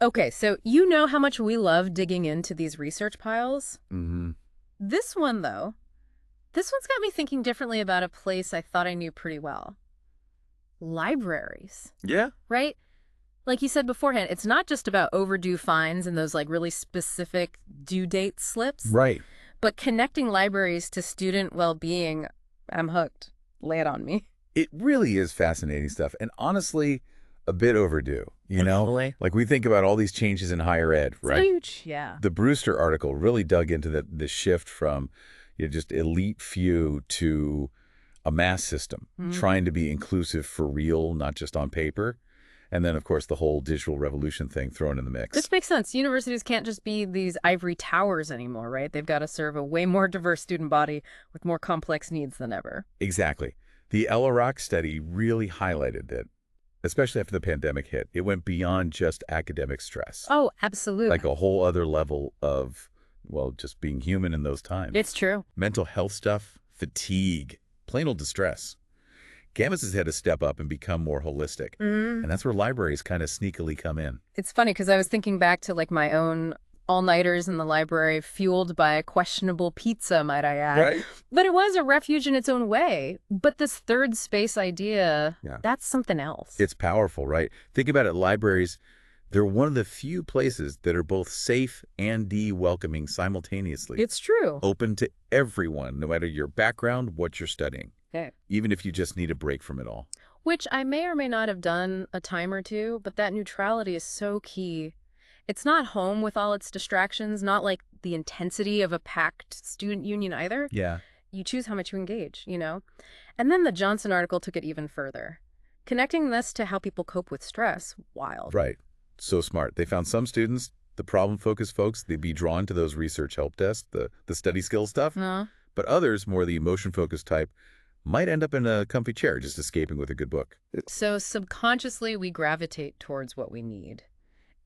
Okay, so you know how much we love digging into these research piles? Hmm. This one, though, this one's got me thinking differently about a place I thought I knew pretty well. Libraries, Yeah. right? Like you said beforehand, it's not just about overdue fines and those like really specific due date slips, Right. but connecting libraries to student well-being. I'm hooked. Lay it on me. It really is fascinating stuff, and honestly, a bit overdue, you know? Really? Like, we think about all these changes in higher ed, It's right? huge. Yeah. The Brewster article really dug into the shift from just elite few to a mass system, Mm. trying to be inclusive for real, not just on paper. And then, of course, the whole digital revolution thing thrown in the This mix. makes sense. Universities can't just be these ivory towers anymore, right? They've got to serve a way more diverse student body with more complex needs than ever. Exactly. The Ella Rock study really highlighted that, especially after the pandemic hit. It went beyond just academic stress, Oh, absolutely. like a whole other level of, well, just being human in those times. It's true. Mental health stuff, fatigue, plain old distress. Campus has had to step up and become more holistic. And that's where libraries kind of sneakily come in. It's funny because I was thinking back to like my own all-nighters in the library, fueled by questionable pizza, might I add. Right. But it was a refuge in its own way. But this third space idea, Yeah. that's something else. It's powerful, right? Think about it. Libraries, they're one of the few places that are both safe and welcoming simultaneously. It's true. Open to everyone, no matter your background, what you're studying, Okay. even if you just need a break from it all. Which I may or may not have done a time or two, but that neutrality is so key. It's not home with all its distractions, not like the intensity of a packed student union either. Yeah. You choose how much you engage, you know? And then the Johnson article took it even further. Connecting this to how people cope with stress, wild. Right. So smart. They found some students, the problem-focused folks, they'd be drawn to those research help desks, the study skills stuff. But others, more the emotion-focused type, might end up in a comfy chair just escaping with a good book. So subconsciously, we gravitate towards what we need.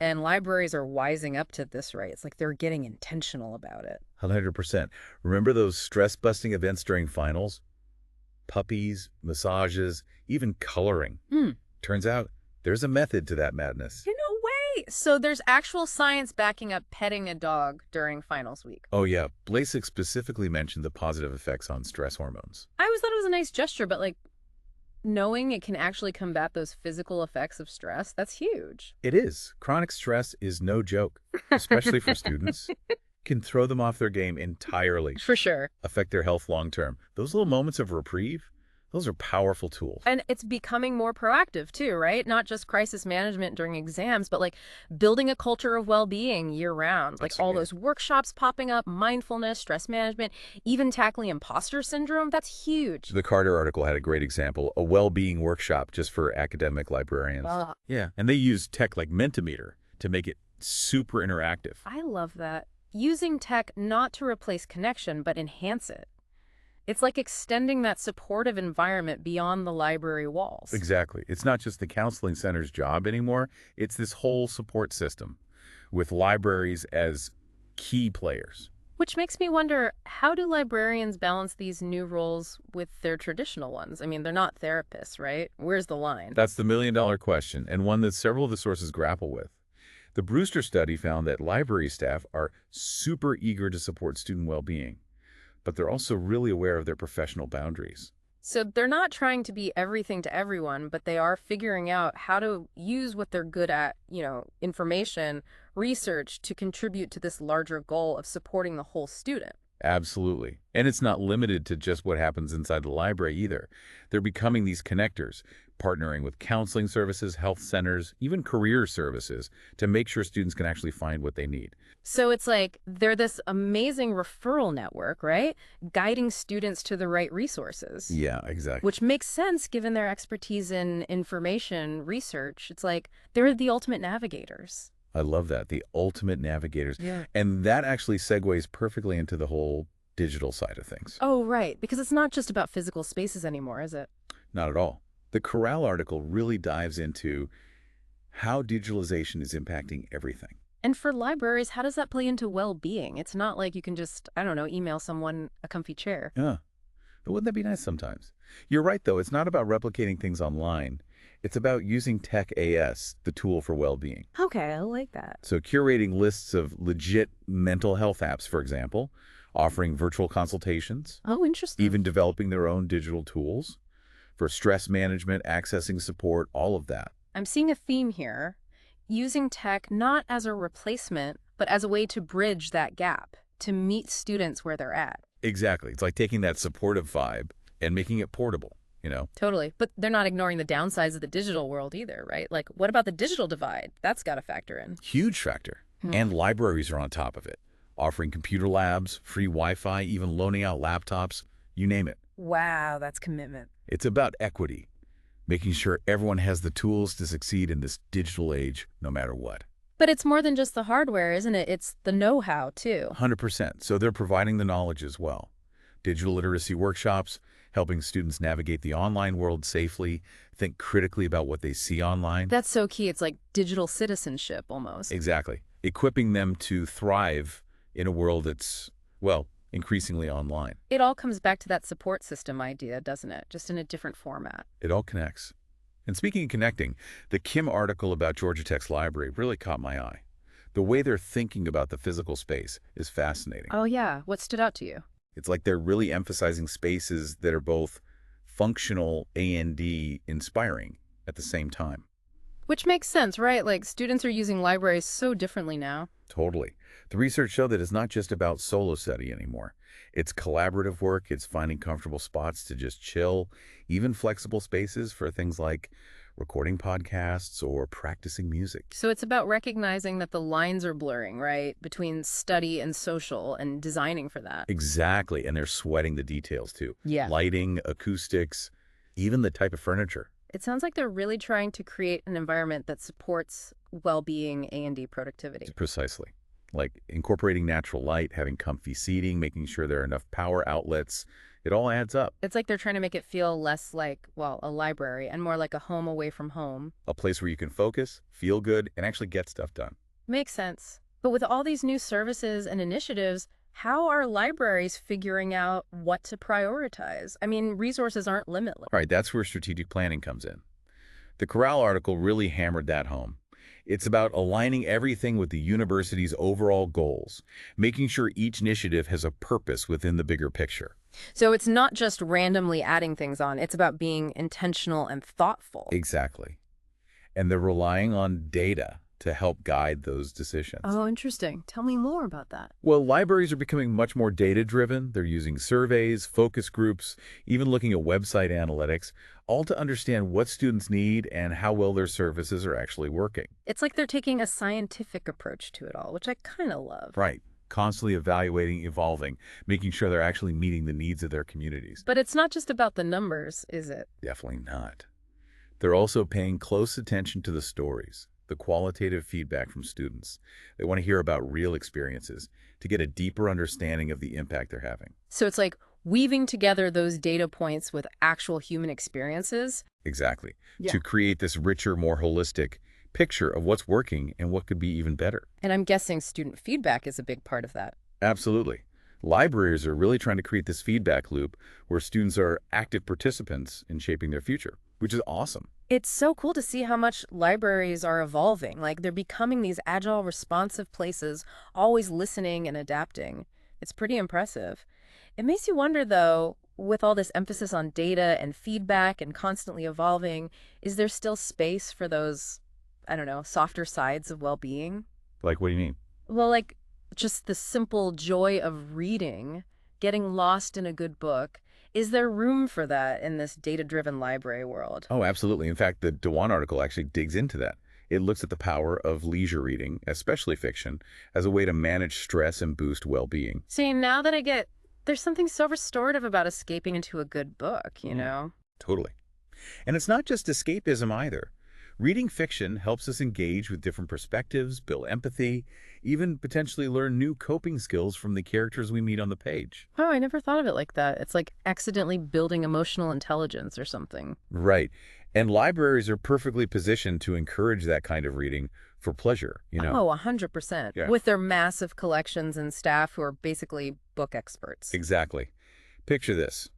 And libraries are wising up to this, right? It's like they're getting intentional about it. 100%. Remember those stress-busting events during finals? Puppies, massages, even coloring. Turns out there's a method to that madness. You know, wait. So there's actual science backing up petting a dog during finals week. Oh yeah, Blasik specifically mentioned the positive effects on stress hormones. I always thought it was a nice gesture, but like knowing it can actually combat those physical effects of stress, that's huge. It is. Chronic stress is no joke, especially for students. Can throw them off their game entirely, For sure. affect their health long term. Those little moments of reprieve, those are powerful tools. And it's becoming more proactive too, right? Not just crisis management during exams, but like building a culture of well-being year-round. Like That's all it. those workshops popping up, mindfulness, stress management, even tackling imposter syndrome. That's huge. The Carter article had a great example, a well-being workshop just for academic librarians. Ah, Yeah, and they used tech like Mentimeter to make it super interactive. I love that. Using tech not to replace connection, but enhance it. It's like extending that supportive environment beyond the library walls. Exactly. It's not just the counseling center's job anymore. It's this whole support system with libraries as key players. Which makes me wonder, how do librarians balance these new roles with their traditional ones? I mean, they're not therapists, right? Where's the line? That's the million-dollar question, and one that several of the sources grapple with. The Brewster study found that library staff are super eager to support student well-being, but they're also really aware of their professional boundaries. So they're not trying to be everything to everyone, but they are figuring out how to use what they're good at, information, research, to contribute to this larger goal of supporting the whole student. Absolutely. And it's not limited to just what happens inside the library either. They're becoming these connectors, partnering with counseling services, health centers, even career services to make sure students can actually find what they need. So it's like they're this amazing referral network, right? Guiding students to the right resources. Yeah, exactly. Which makes sense given their expertise in information research. It's like they're the ultimate navigators. I love that. The ultimate navigators. Yeah. And that actually segues perfectly into the whole digital side of things. Oh, right. Because it's not just about physical spaces anymore, is it? Not at all. The Corral article really dives into how digitalization is impacting everything. And for libraries, how does that play into well-being? It's not like you can just, I don't know, email someone a comfy chair. Yeah. But wouldn't that be nice sometimes? You're right, though. It's not about replicating things online. It's about using Tech AS, the tool for well-being. Okay, I like that. So curating lists of legit mental health apps, for example, offering virtual consultations, Oh, interesting. even developing their own digital tools for stress management, accessing support, all of that. I'm seeing a theme here, using tech not as a replacement, but as a way to bridge that gap, to meet students where they're at. Exactly. It's like taking that supportive vibe and making it portable, you know? Totally. But they're not ignoring the downsides of the digital world either, right? Like, what about the digital divide? That's got to factor in. Huge factor. Hmm. And libraries are on top of it, offering computer labs, free Wi-Fi, even loaning out laptops, you name it. Wow, that's commitment. It's about equity, making sure everyone has the tools to succeed in this digital age, no matter what. But it's more than just the hardware, isn't it? It's the know-how, too. 100%. So they're providing the knowledge as well. Digital literacy workshops, helping students navigate the online world safely, think critically about what they see online. That's so key. It's like digital citizenship almost. Exactly. Equipping them to thrive in a world that's, well, increasingly online. It all comes back to that support system idea, doesn't it? Just in a different format. It all connects. And speaking of connecting, the Kim article about Georgia Tech's library really caught my eye. The way they're thinking about the physical space is fascinating. Oh, yeah. What stood out to you? It's like they're really emphasizing spaces that are both functional and inspiring at the same time. Which makes sense, right? Like, students are using libraries so differently now. Totally. The research showed that it's not just about solo study anymore. It's collaborative work, it's finding comfortable spots to just chill, even flexible spaces for things like recording podcasts or practicing music. So it's about recognizing that the lines are blurring, right? Between study and social and designing for that. Exactly, and they're sweating the details too. Yeah. Lighting, acoustics, even the type of furniture. It sounds like they're really trying to create an environment that supports well-being and productivity. Precisely. Like incorporating natural light, having comfy seating, making sure there are enough power outlets. It all adds up. It's like they're trying to make it feel less like, well, a library and more like a home away from home. A place where you can focus, feel good, and actually get stuff done. Makes sense. But with all these new services and initiatives, how are libraries figuring out what to prioritize? I mean, resources aren't limitless. All right, that's where strategic planning comes in. The Corral article really hammered that home. It's about aligning everything with the university's overall goals, making sure each initiative has a purpose within the bigger picture. So it's not just randomly adding things on, it's about being intentional and thoughtful. Exactly. And they're relying on data to help guide those decisions. Oh, interesting. Tell me more about that. Well, libraries are becoming much more data-driven. They're using surveys, focus groups, even looking at website analytics, all to understand what students need and how well their services are actually working. It's like they're taking a scientific approach to it all, which I kind of love. Right. Constantly evaluating, evolving, making sure they're actually meeting the needs of their communities. But it's not just about the numbers, is it? Definitely not. They're also paying close attention to the stories, the qualitative feedback from students. They want to hear about real experiences to get a deeper understanding of the impact they're having. So it's like weaving together those data points with actual human experiences. Exactly. Yeah. To create this richer, more holistic picture of what's working and what could be even better. And I'm guessing student feedback is a big part of that. Absolutely. Libraries are really trying to create this feedback loop where students are active participants in shaping their future, which is awesome. It's so cool to see how much libraries are evolving. Like they're becoming these agile, responsive places, always listening and adapting. It's pretty impressive. It makes you wonder, though, with all this emphasis on data and feedback and constantly evolving, is there still space for those, I don't know, softer sides of well-being? Like, what do you mean? Well, like just the simple joy of reading, getting lost in a good book. Is there room for that in this data-driven library world? Oh, absolutely. In fact, the Dewan article actually digs into that. It looks at the power of leisure reading, especially fiction, as a way to manage stress and boost well-being. See, now that I get, there's something so restorative about escaping into a good book, you know? Totally. And it's not just escapism either. Reading fiction helps us engage with different perspectives, build empathy, even potentially learn new coping skills from the characters we meet on the page. Oh, I never thought of it like that. It's like accidentally building emotional intelligence or something. Right. And libraries are perfectly positioned to encourage that kind of reading for pleasure, you know? Oh, 100%. Yeah. With their massive collections and staff who are basically book experts. Exactly. Picture this.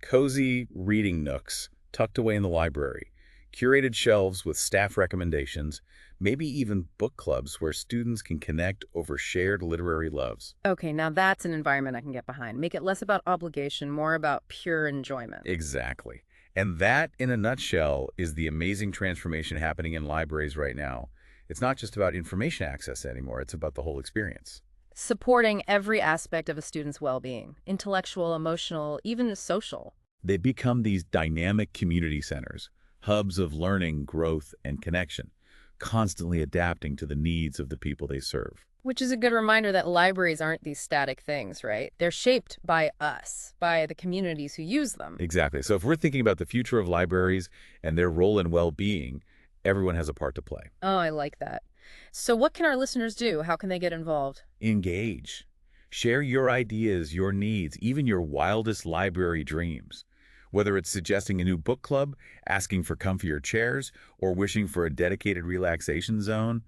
Cozy reading nooks tucked away in the library, curated shelves with staff recommendations, maybe even book clubs where students can connect over shared literary loves. Okay, now that's an environment I can get behind. Make it less about obligation, more about pure enjoyment. Exactly. And that, in a nutshell, is the amazing transformation happening in libraries right now. It's not just about information access anymore, it's about the whole experience. Supporting every aspect of a student's well-being, intellectual, emotional, even social. They become these dynamic community centers, hubs of learning, growth, and connection, constantly adapting to the needs of the people they serve. Which is a good reminder that libraries aren't these static things, right? They're shaped by us, by the communities who use them. Exactly. So if we're thinking about the future of libraries and their role in well-being, everyone has a part to play. Oh, I like that. So what can our listeners do? How can they get involved? Engage. Share your ideas, your needs, even your wildest library dreams. Whether it's suggesting a new book club, asking for comfier chairs, or wishing for a dedicated relaxation zone,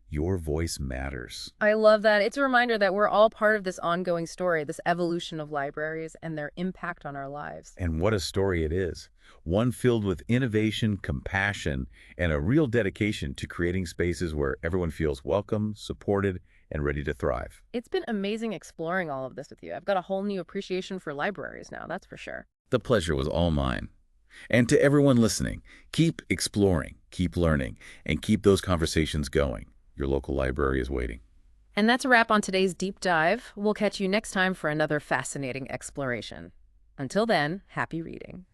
your voice matters. I love that. It's a reminder that we're all part of this ongoing story, this evolution of libraries and their impact on our lives. And what a story it is. One filled with innovation, compassion, and a real dedication to creating spaces where everyone feels welcome, supported, and ready to thrive. It's been amazing exploring all of this with you. I've got a whole new appreciation for libraries now, that's for sure. The pleasure was all mine. And to everyone listening, keep exploring, keep learning, and keep those conversations going. Your local library is waiting. And that's a wrap on today's deep dive. We'll catch you next time for another fascinating exploration. Until then, happy reading.